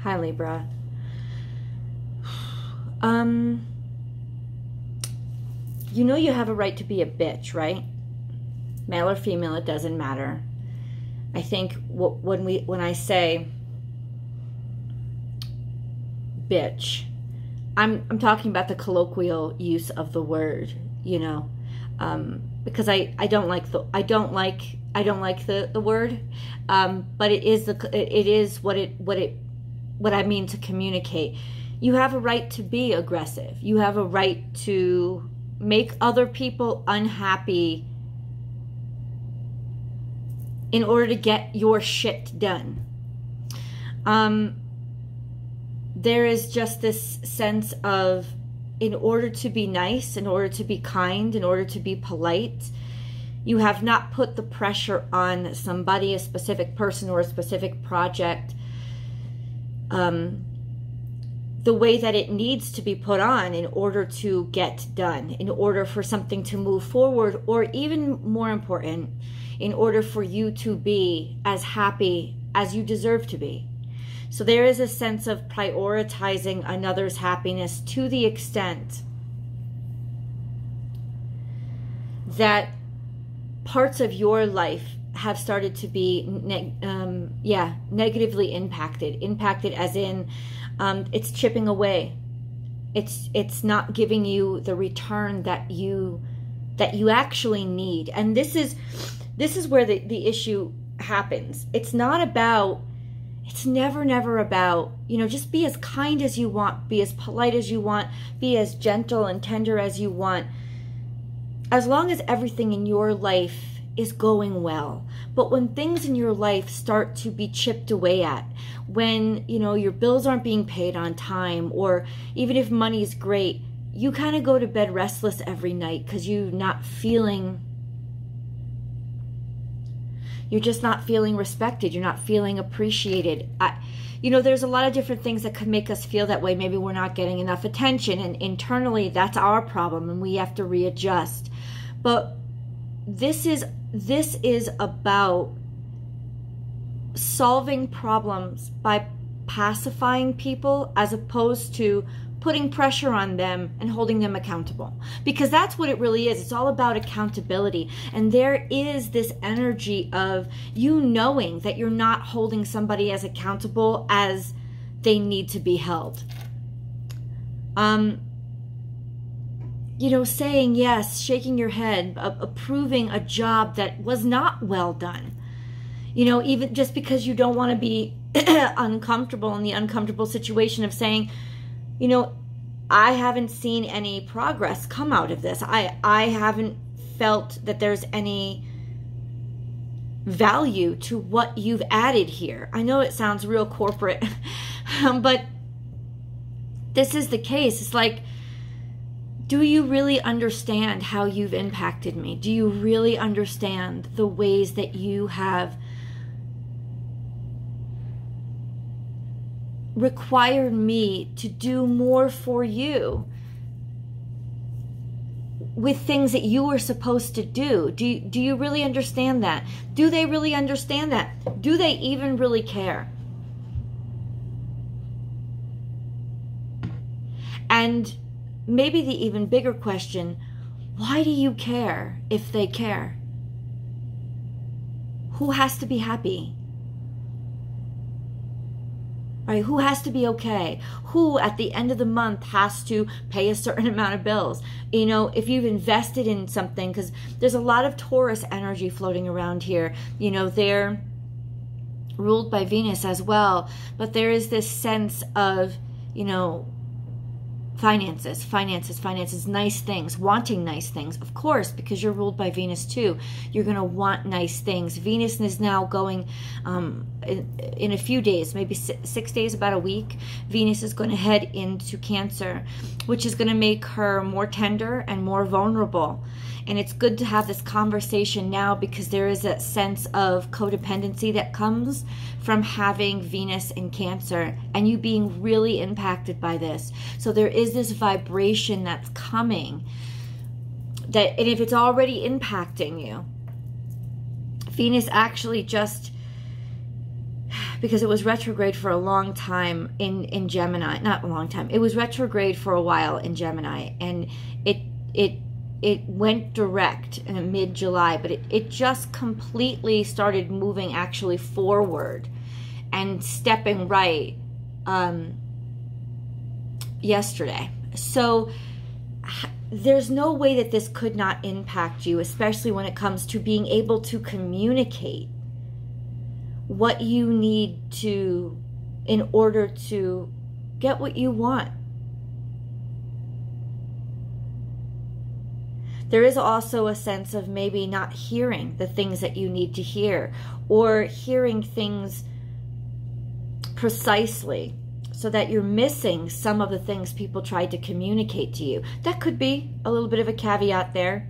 Hi, Libra. You know you have a right to be a bitch, right? Male or female, it doesn't matter. I think when I say bitch, I'm talking about the colloquial use of the word, you know, because I don't like the word, but it is what I mean to communicate. You have a right to be aggressive. You have a right to make other people unhappy in order to get your shit done. There is just this sense of, in order to be nice, in order to be kind, in order to be polite, you have not put the pressure on somebody, a specific person or a specific project, the way that it needs to be put on in order to get done, in order for something to move forward, or even more important, in order for you to be as happy as you deserve to be. So there is a sense of prioritizing another's happiness to the extent that parts of your life have started to be negatively impacted as in it's chipping away. It's not giving you the return that you actually need. And this is where the issue happens. It's never about, you know, just be as kind as you want, be as polite as you want, be as gentle and tender as you want, as long as everything in your life is going well. But when things in your life start to be chipped away at, when, you know, your bills aren't being paid on time, or even if money is great, you kind of go to bed restless every night because you're just not feeling respected. You're not feeling appreciated. You know, there's a lot of different things that could make us feel that way. Maybe we're not getting enough attention, and internally that's our problem and we have to readjust. But this is about solving problems by pacifying people as opposed to putting pressure on them and holding them accountable. Because that's what it really is. It's all about accountability. And there is this energy of you knowing that you're not holding somebody as accountable as they need to be held. You know, saying yes, shaking your head, approving a job that was not well done. You know, even just because you don't want to be uncomfortable in the uncomfortable situation of saying, you know, I haven't seen any progress come out of this. I haven't felt that there's any value to what you've added here. I know it sounds real corporate, but this is the case. It's like, do you really understand how you've impacted me? Do you really understand the ways that you have required me to do more for you with things that you were supposed to do? Do you really understand that? Do they really understand that? Do they even really care? And maybe the even bigger question, why do you care if they care? Who has to be happy? Right? Who has to be okay? Who at the end of the month has to pay a certain amount of bills? You know, if you've invested in something, because there's a lot of Taurus energy floating around here. You know, they're ruled by Venus as well, but there is this sense of, you know, finances, nice things, wanting nice things. Of course, because you're ruled by Venus too, you're going to want nice things. Venus is now going in a few days, maybe 6 days, about a week. Venus is going to head into Cancer, which is going to make her more tender and more vulnerable. And it's good to have this conversation now, because there is a sense of codependency that comes from having Venus in Cancer and you being really impacted by this. So there is this vibration that's coming, that, and if it's already impacting you, Venus actually just because it was retrograde for a long time in Gemini. Not a long time. It was retrograde for a while in Gemini, and it went direct in mid-July, but it just completely started moving actually forward and stepping right yesterday. So there's no way that this could not impact you, especially when it comes to being able to communicate what you need to in order to get what you want. There is also a sense of maybe not hearing the things that you need to hear, or hearing things precisely, so that you're missing some of the things people tried to communicate to you. That could be a little bit of a caveat there.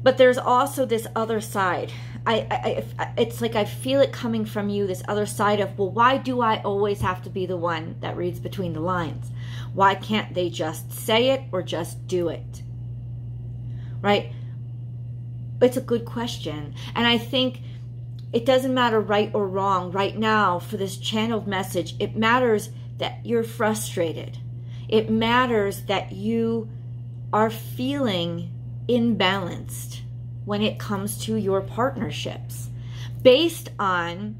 But there's also this other side. It's like I feel it coming from you, this other side of, well, why do I always have to be the one that reads between the lines? Why can't they just say it or just do it? Right? It's a good question. And I think it doesn't matter right or wrong. Right now, for this channeled message, it matters that you're frustrated. It matters that you are feeling imbalanced when it comes to your partnerships, based on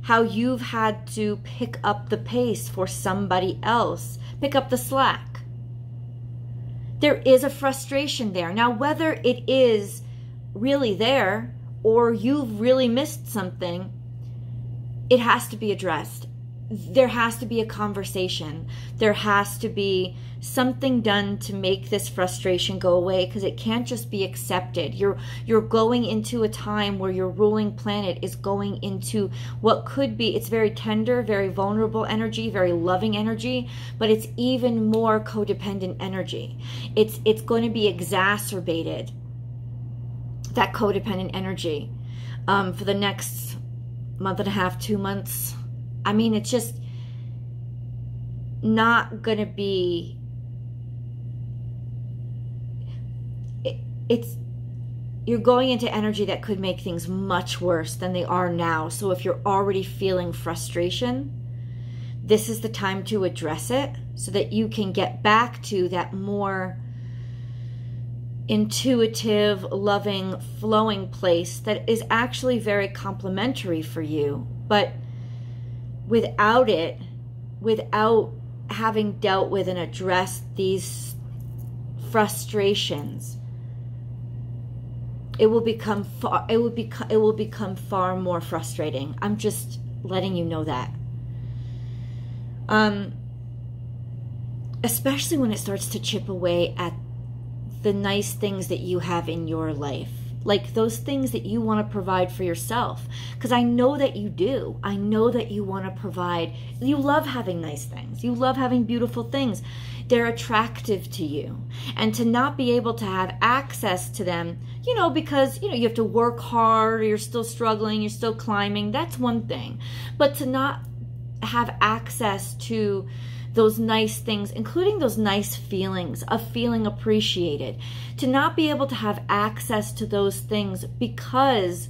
how you've had to pick up the pace for somebody else, pick up the slack. There is a frustration there. Now, whether it is really there or you've really missed something, it has to be addressed. There has to be a conversation. There has to be something done to make this frustration go away, because it can't just be accepted. You're going into a time where your ruling planet is going into what could be, it's very tender, very vulnerable energy, very loving energy, but it's even more codependent energy. It's going to be exacerbated, that codependent energy, for the next month and a half, 2 months. I mean, it's just not going to be, you're going into energy that could make things much worse than they are now. So if you're already feeling frustration, this is the time to address it so that you can get back to that more intuitive, loving, flowing place that is actually very complementary for you. But without it, without having dealt with and addressed these frustrations, it will become far more frustrating. I'm just letting you know that. Especially when it starts to chip away at the nice things that you have in your life. Like those things that you want to provide for yourself. Because I know that you do. I know that you want to provide. You love having nice things. You love having beautiful things. They're attractive to you. And to not be able to have access to them, because, you have to work hard, or you're still struggling, you're still climbing, that's one thing. But to not have access to those nice things, including those nice feelings of feeling appreciated, to not be able to have access to those things because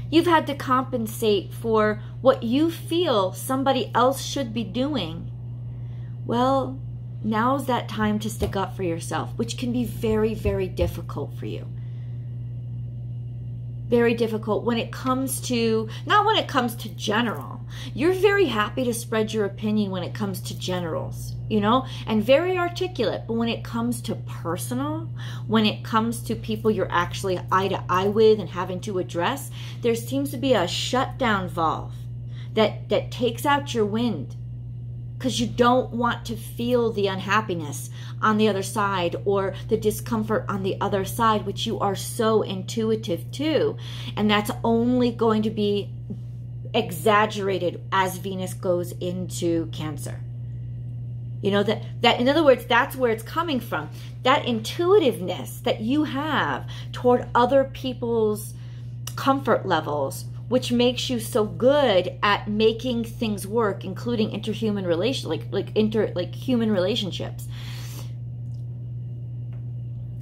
you've had to compensate for what you feel somebody else should be doing. Well, now's that time to stick up for yourself, which can be very, very difficult for you. Very difficult when it comes to, not when it comes to general. You're very happy to spread your opinion when it comes to generals, and very articulate. But when it comes to personal, when it comes to people you're actually eye to eye with and having to address, there seems to be a shutdown valve that takes out your wind, because you don't want to feel the unhappiness on the other side or the discomfort on the other side, which you are so intuitive to. And that's only going to be exaggerated as Venus goes into Cancer. That in other words, that's where it's coming from. That intuitiveness that you have toward other people's comfort levels, which makes you so good at making things work, including interhuman human relationships.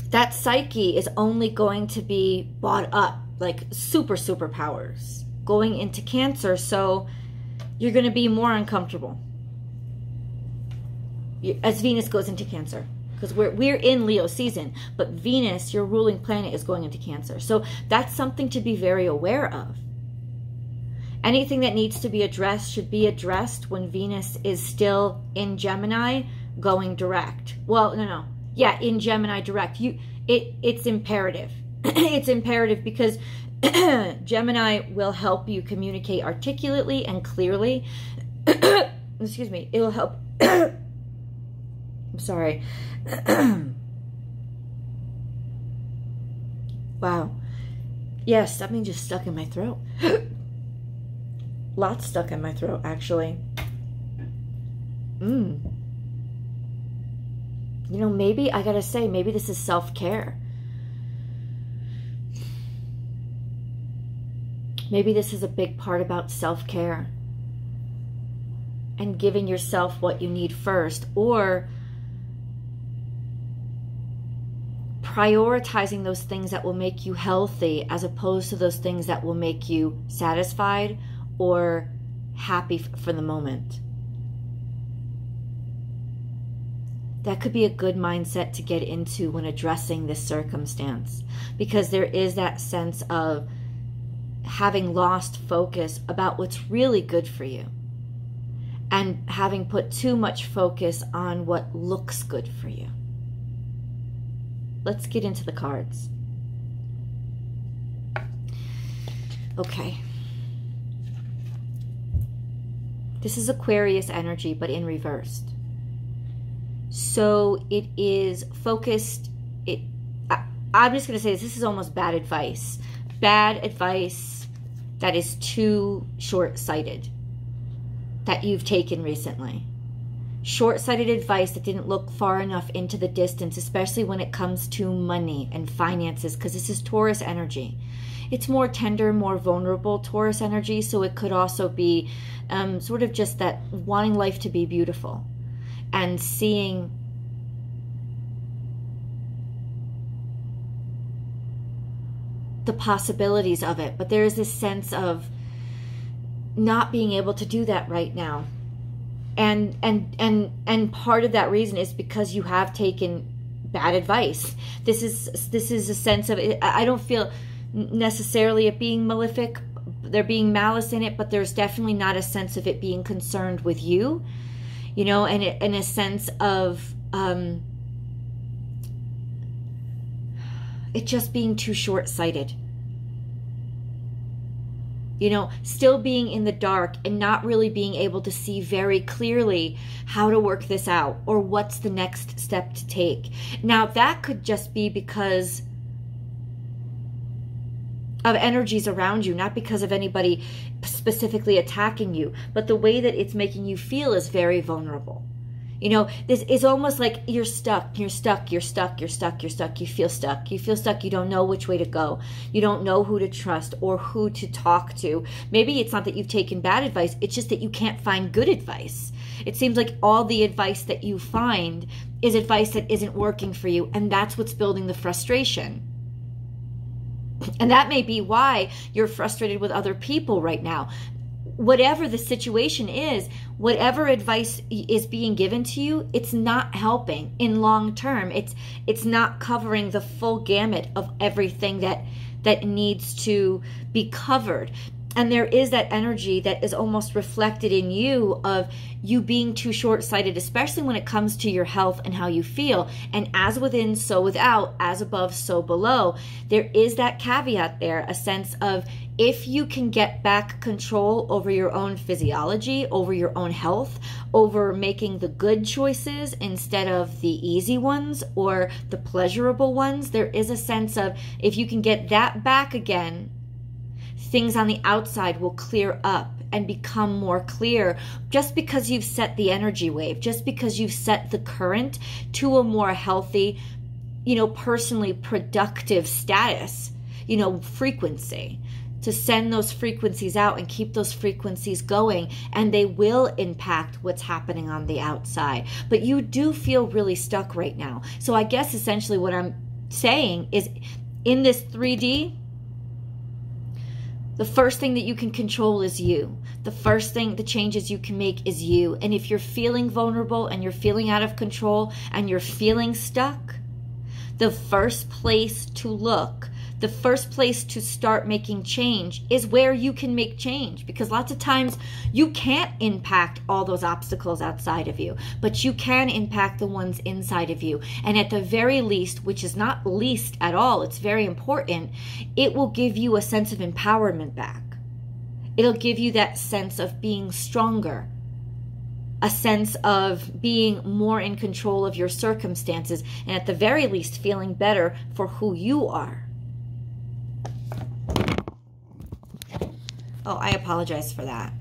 That psyche is only going to be brought up like superpowers going into Cancer. So you're going to be more uncomfortable as Venus goes into Cancer, because we're in Leo season, but Venus, your ruling planet, is going into Cancer. So that's something to be very aware of. Anything that needs to be addressed should be addressed when Venus is still in Gemini going direct. Well, no. Yeah, in Gemini direct. It's imperative. It's imperative because Gemini will help you communicate articulately and clearly. Excuse me. It will help. I'm sorry. Wow. Yeah, something just stuck in my throat. Lots stuck in my throat, actually. You know, maybe, I gotta say, maybe this is self-care. Maybe this is a big part about self-care. And giving yourself what you need first. Or prioritizing those things that will make you healthy as opposed to those things that will make you satisfied or happy for the moment. That could be a good mindset to get into when addressing this circumstance, because there is that sense of having lost focus about what's really good for you and having put too much focus on what looks good for you. Let's get into the cards. Okay. This is Aquarius energy, but in reversed. So it is focused. I'm just going to say this is almost bad advice. Bad advice that is too short-sighted that you've taken recently. Short-sighted advice that didn't look far enough into the distance, especially when it comes to money and finances, because this is Taurus energy. It's more tender, more vulnerable Taurus energy, so it could also be sort of just that wanting life to be beautiful and seeing the possibilities of it. But there is this sense of not being able to do that right now. And part of that reason is because you have taken bad advice. This is a sense of it. I don't feel necessarily it being malefic, there being malice in it, but there's definitely not a sense of it being concerned with you, you know, and in a sense of it just being too short-sighted. You know, still being in the dark and not really being able to see very clearly how to work this out or what's the next step to take. Now, that could just be because of energies around you, not because of anybody specifically attacking you, but the way that it's making you feel is very vulnerable. You know, this is almost like you're stuck, you're stuck, you're stuck, you're stuck, you're stuck, you feel stuck, you don't know which way to go. You don't know who to trust or who to talk to. Maybe it's not that you've taken bad advice, it's just that you can't find good advice. It seems like all the advice that you find is advice that isn't working for you, and that's what's building the frustration. And that may be why you're frustrated with other people right now. Whatever the situation is, whatever advice is being given to you, it's not helping in long term. It's not covering the full gamut of everything that needs to be covered. And there is that energy that is almost reflected in you of you being too short-sighted, especially when it comes to your health and how you feel. And as within, so without, as above, so below. There is that caveat there, a sense of if you can get back control over your own physiology, over your own health, over making the good choices instead of the easy ones or the pleasurable ones, there is a sense of if you can get that back again, things on the outside will clear up and become more clear just because you've set the energy wave, just because you've set the current to a more healthy, you know, personally productive status, you know, frequency, to send those frequencies out and keep those frequencies going, and they will impact what's happening on the outside. But you do feel really stuck right now. So I guess essentially what I'm saying is in this 3D, The first thing that you can control is you. The first thing, the changes you can make is you. And if you're feeling vulnerable and you're feeling out of control and you're feeling stuck, the first place to look, the first place to start making change is where you can make change. Because lots of times you can't impact all those obstacles outside of you, but you can impact the ones inside of you. And at the very least, which is not least at all, it's very important, it will give you a sense of empowerment back. It'll give you that sense of being stronger, a sense of being more in control of your circumstances, and at the very least feeling better for who you are. Oh, I apologize for that.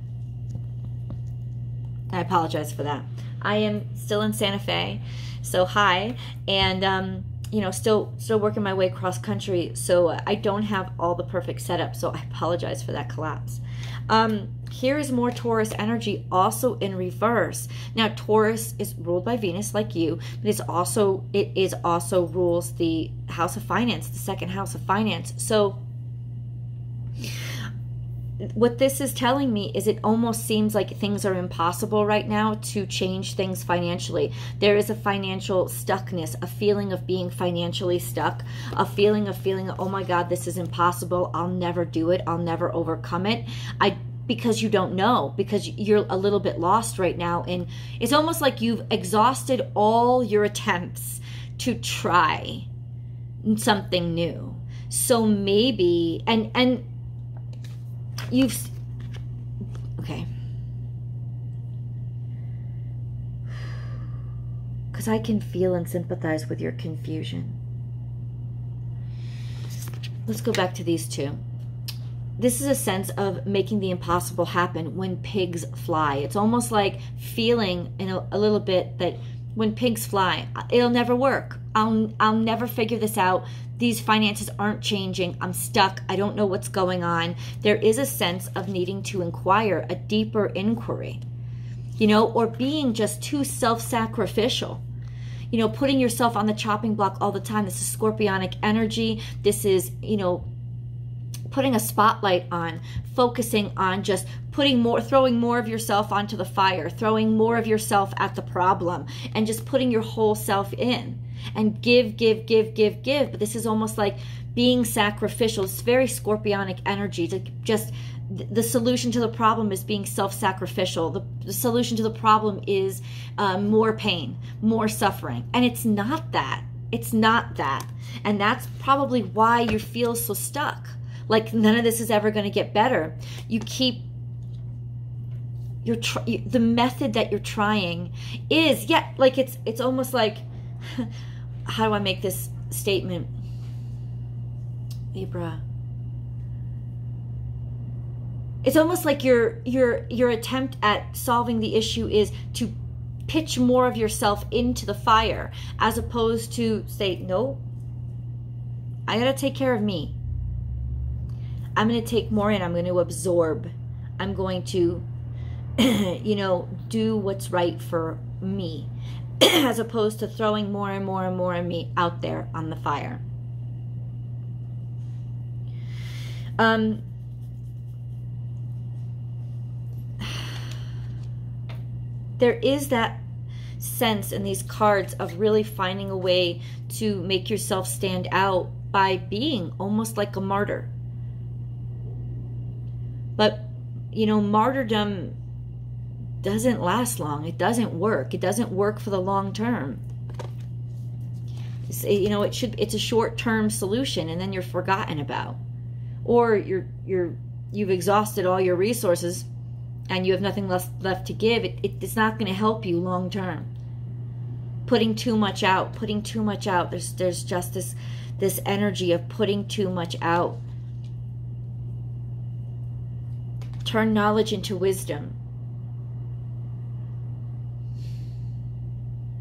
I apologize for that. I am still in Santa Fe, so hi, and you know, still working my way cross country, so I don't have all the perfect setup, so I apologize for that collapse. Here is more Taurus energy, also in reverse. Now, Taurus is ruled by Venus, like you, but it is also rules the house of finance, the second house of finance. So what this is telling me is it almost seems like things are impossible right now to change things financially. There is a financial stuckness, a feeling of being financially stuck, a feeling of oh my God, this is impossible. I'll never do it. I'll never overcome it. Because you don't know, because you're a little bit lost right now. And it's almost like you've exhausted all your attempts to try something new. So maybe, and okay. Because I can feel and sympathize with your confusion. Let's go back to these two. This is a sense of making the impossible happen when pigs fly. It's almost like feeling in a little bit that when pigs fly, it'll never work. I'll never figure this out. These finances aren't changing. I'm stuck. I don't know what's going on. There is a sense of needing to inquire, a deeper inquiry, you know, or being just too self-sacrificial. You know, putting yourself on the chopping block all the time. This is scorpionic energy. This is, you know, putting a spotlight on, focusing on just throwing more of yourself onto the fire, throwing more of yourself at the problem, and just putting your whole self in. And give. But this is almost like being sacrificial. It's very scorpionic energy. To just the solution to the problem is being self-sacrificial. The solution to the problem is more pain, more suffering. And it's not that. It's not that. And that's probably why you feel so stuck. Like none of this is ever going to get better. You keep the method that you're trying is, yeah, like it's almost like, how do I make this statement, Libra? It's almost like your attempt at solving the issue is to pitch more of yourself into the fire, as opposed to say, no, I got to take care of me. I'm going to take more in. I'm going to absorb. I'm going to, you know, do what's right for me, as opposed to throwing more and more and more of me out there on the fire. There is that sense in these cards of really finding a way to make yourself stand out by being almost like a martyr. But, you know, martyrdom doesn't last long. It doesn't work. It doesn't work for the long term. You know, it's a short-term solution, and then you're forgotten about. Or you've exhausted all your resources and you have nothing left to give. It's not going to help you long term. Putting too much out. There's just this energy of putting too much out. Turn knowledge into wisdom.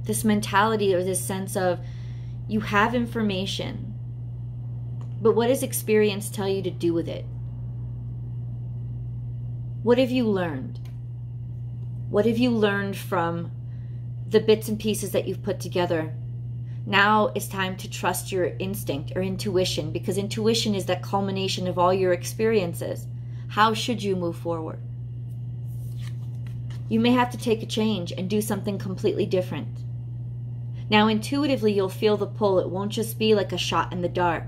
This mentality or this sense of you have information, but what does experience tell you to do with it? What have you learned? What have you learned from the bits and pieces that you've put together? Now it's time to trust your instinct or intuition, because intuition is that culmination of all your experiences. How should you move forward? You may have to take a change and do something completely different. Now, intuitively, you'll feel the pull. It won't just be like a shot in the dark.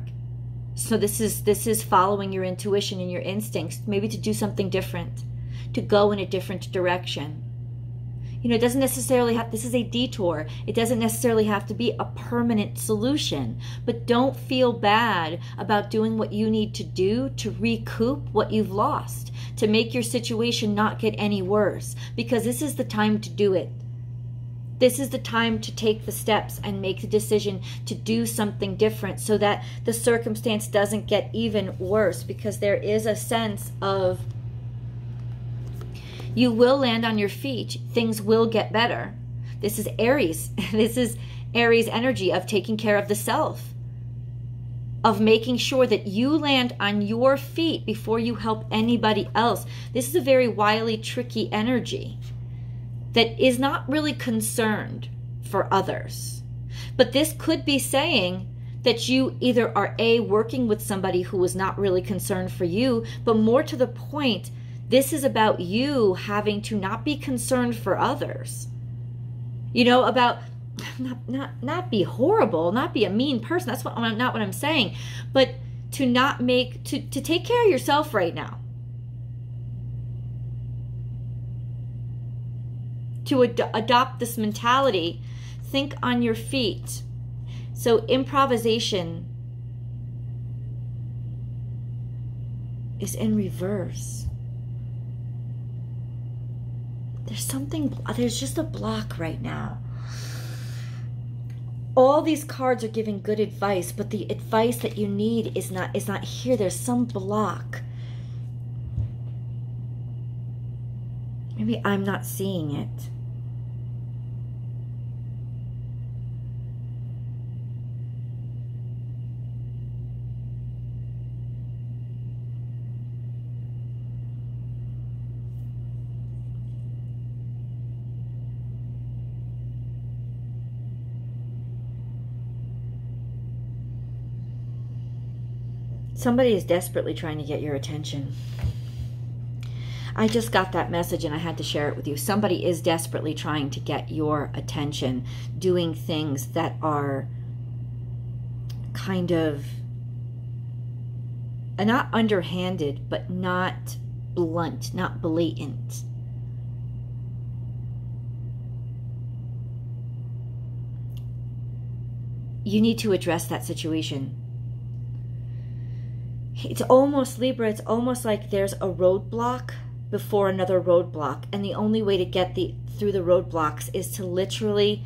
So this is following your intuition and your instincts, maybe to do something different, to go in a different direction. You know, it doesn't necessarily have, this is a detour. It doesn't necessarily have to be a permanent solution, but don't feel bad about doing what you need to do to recoup what you've lost, to make your situation not get any worse, because this is the time to do it. This is the time to take the steps and make the decision to do something different so that the circumstance doesn't get even worse, because there is a sense of you will land on your feet. Things will get better. This is Aries. This is Aries energy of taking care of the self, of making sure that you land on your feet before you help anybody else. This is a very wily, tricky energy that is not really concerned for others. But this could be saying that you either are working with somebody who is not really concerned for you, but more to the point, this is about you having to not be concerned for others. You know, about not be horrible, not be a mean person. That's not what I'm saying. But to not make, to take care of yourself right now. To adopt this mentality, think on your feet. So improvisation is in reverse. There's just a block right now. All these cards are giving good advice, but the advice that you need is not here. There's some block. Maybe I'm not seeing it. Somebody is desperately trying to get your attention. I just got that message and I had to share it with you. Somebody is desperately trying to get your attention, doing things that are kind of not underhanded, but not blunt, not blatant. You need to address that situation. It's almost, Libra, it's almost like there's a roadblock before another roadblock. And the only way to get through the roadblocks is to literally,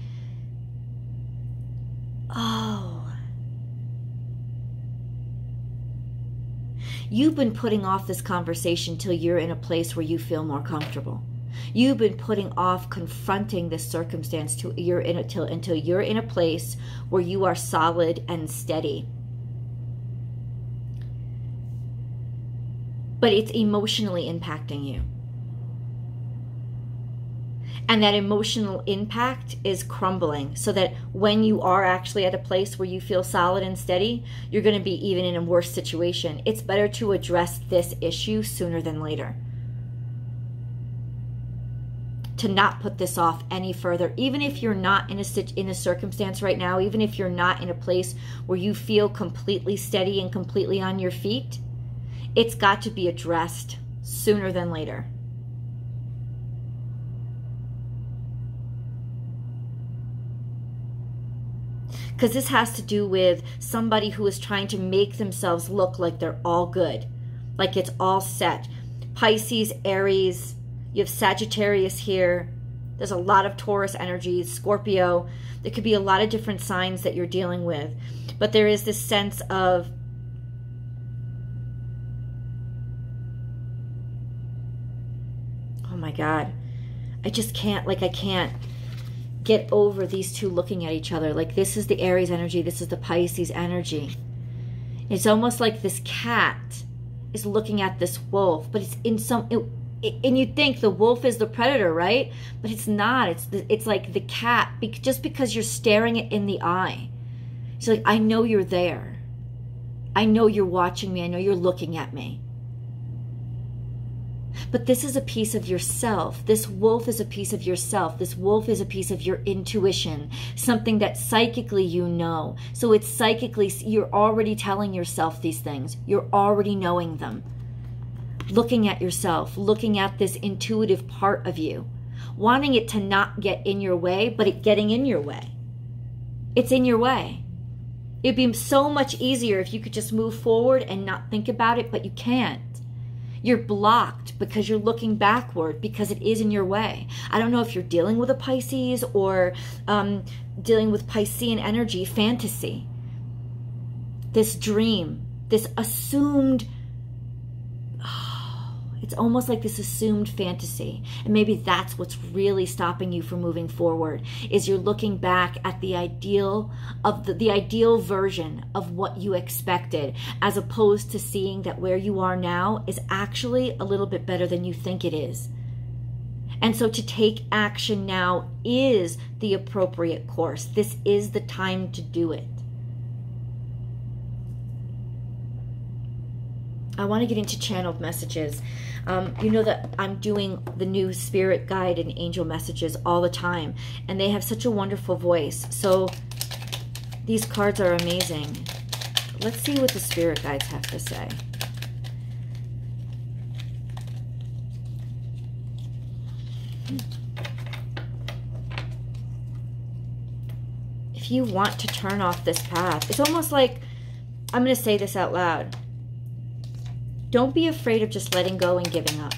you've been putting off this conversation till you're in a place where you feel more comfortable. You've been putting off confronting this circumstance until you're in a place where you are solid and steady. But it's emotionally impacting you. And that emotional impact is crumbling, so that when you are actually at a place where you feel solid and steady, you're going to be even in a worse situation. It's better to address this issue sooner than later. To not put this off any further, even if you're not in a circumstance right now, even if you're not in a place where you feel completely steady and completely on your feet, it's got to be addressed sooner than later. Because this has to do with somebody who is trying to make themselves look like they're all good, like it's all set. Pisces, Aries, you have Sagittarius here. There's a lot of Taurus energy, Scorpio. There could be a lot of different signs that you're dealing with. But there is this sense of, oh my God, I just can't, I can't get over these two looking at each other. Like, this is the Aries energy, this is the Pisces energy. It's almost like this cat is looking at this wolf, but it's in some, and you'd think the wolf is the predator, right? But it's not. It's like the cat, just because you're staring it in the eye. It's like, I know you're there. I know you're watching me. I know you're looking at me. But this is a piece of yourself. This wolf is a piece of yourself. This wolf is a piece of your intuition, something that psychically you know. So it's psychically, you're already telling yourself these things. You're already knowing them. Looking at yourself, looking at this intuitive part of you, wanting it to not get in your way, but it getting in your way. It's in your way. It'd be so much easier if you could just move forward and not think about it, but you can't. You're blocked because you're looking backward because it is in your way. I don't know if you're dealing with a Pisces or dealing with Piscean energy, fantasy. This dream, this assumed, it's almost like this assumed fantasy. And maybe that's what's really stopping you from moving forward, is you're looking back at the ideal of the ideal version of what you expected, as opposed to seeing that where you are now is actually a little bit better than you think it is. And so to take action now is the appropriate course. This is the time to do it. I want to get into channeled messages. You know that I'm doing the new spirit guide and angel messages all the time, and they have such a wonderful voice. So these cards are amazing. Let's see what the spirit guides have to say. If you want to turn off this path, it's almost like, I'm going to say this out loud. Don't be afraid of just letting go and giving up.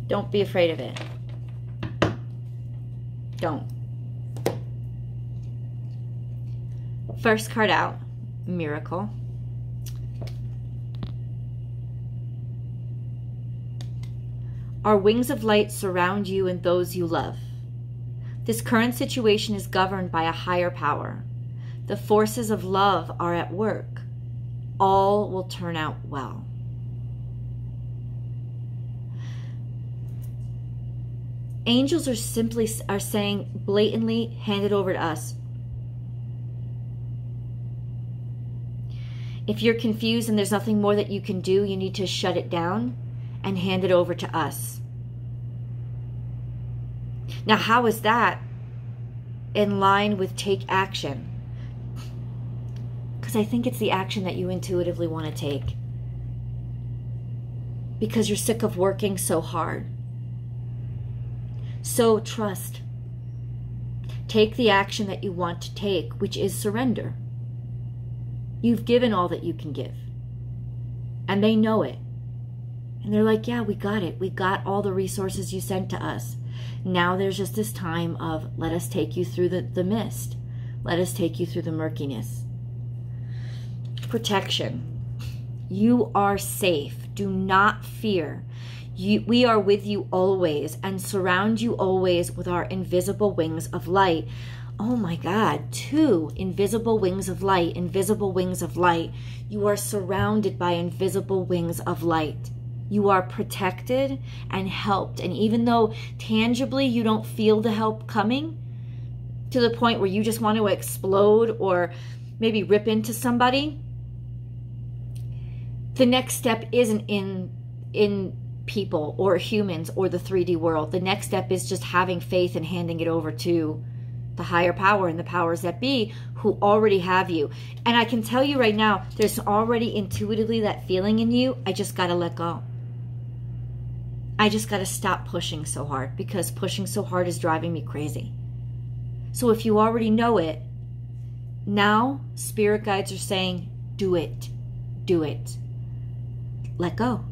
Don't be afraid of it. Don't. First card out, Miracle. Our wings of light surround you and those you love. This current situation is governed by a higher power. The forces of love are at work. All will turn out well. Angels are saying blatantly, hand it over to us. If you're confused and there's nothing more that you can do, you need to shut it down and hand it over to us. Now, how is that in line with take action? Because I think it's the action that you intuitively want to take. Because you're sick of working so hard. So trust. Take the action that you want to take, which is surrender. You've given all that you can give. And they know it. And they're like, yeah, we got it. We got all the resources you sent to us. Now there's just this time of, let us take you through the mist. Let us take you through the murkiness. Protection. You are safe. Do not fear. We are with you always and surround you always with our invisible wings of light. Oh my God, 2 invisible wings of light, invisible wings of light. You are surrounded by invisible wings of light. You are protected and helped. And even though tangibly you don't feel the help coming, to the point where you just want to explode or maybe rip into somebody, the next step isn't in people or humans or the 3D world. The next step is just having faith and handing it over to the higher power and the powers that be who already have you. And I can tell you right now, there's already intuitively that feeling in you. I just got to let go. I just got to stop pushing so hard, because pushing so hard is driving me crazy. So if you already know it, now spirit guides are saying, do it. Do it. Let go.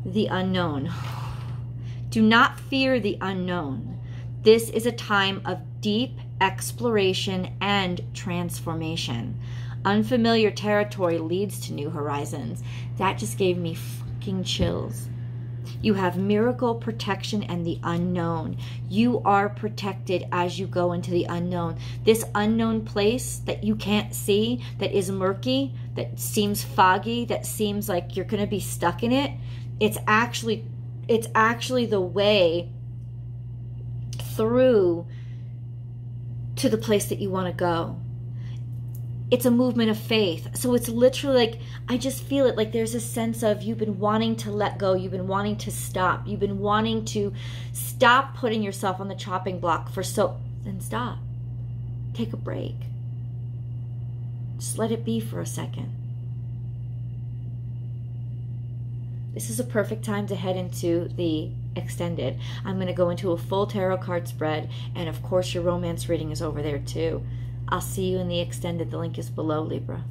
The unknown. Do not fear the unknown. This is a time of deep exploration and transformation. Unfamiliar territory leads to new horizons. That just gave me fucking chills. You have miracle, protection, and the unknown. You are protected as you go into the unknown. This unknown place that you can't see, that is murky, that seems foggy, that seems like you're going to be stuck in it, it's actually the way through to the place that you want to go. it's a movement of faith. So it's literally like, I just feel it like there's a sense of you've been wanting to let go. You've been wanting to stop. You've been wanting to stop putting yourself on the chopping block then stop. Take a break. Just let it be for a second. This is a perfect time to head into the extended. I'm going to go into a full tarot card spread, and of course your romance reading is over there too. I'll see you in the extended. The link is below, Libra.